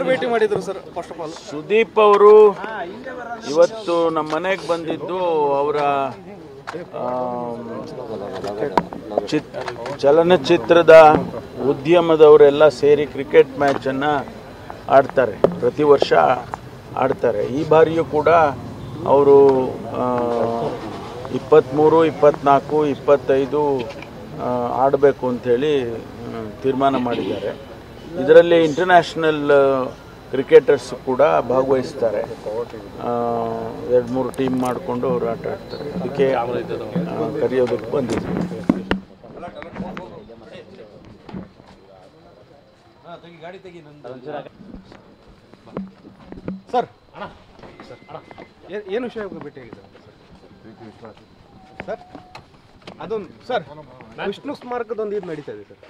ಭೇಟಿ ಮಾಡಿದ್ರು sir. First of all Sudeep ಅವರು ಇವತ್ತು ನಮ್ಮ ಮನೆಗೆ ಬಂದಿದ್ದು ಅವರ ಚಲನಚಿತ್ರದ ಉದ್ಯಮದವರೆಲ್ಲ ಸೇರಿ ಕ್ರಿಕೆಟ್ ಮ್ಯಾಚನ್ನು ಆಡ್ತಾರೆ, ಪ್ರತಿ ವರ್ಷ ಆಡ್ತಾರೆ. ಈ ಬಾರಿಯೂ ಕೂಡ ಅವರು 23, 24, 25 ಆಡಬೇಕು ಅಂಥೇಳಿ ತೀರ್ಮಾನ ಮಾಡಿದ್ದಾರೆ. ಇದರಲ್ಲಿ ಇಂಟರ್ನ್ಯಾಷನಲ್ ಕ್ರಿಕೆಟರ್ಸ್ ಕೂಡ ಭಾಗವಹಿಸ್ತಾರೆ. 2-3 ಟೀಮ್ ಮಾಡಿಕೊಂಡು ಅವರು ಆಟ ಆಡ್ತಾರೆ. ಅದಕ್ಕೆ ಕರೆಯೋದಕ್ಕೆ ಬಂದಿದ್ರು. ಸರ್ ಏನು ವಿಷಯ ಭೇಟಿಯಾಗಿದ್ದಾರೆ ಸರ್? ಅದೊಂದು ಸರ್, ವಿಷ್ಣು ಸ್ಮಾರಕದೊಂದು ಇದು ನಡೀತಾ ಇದೆ ಸರ್.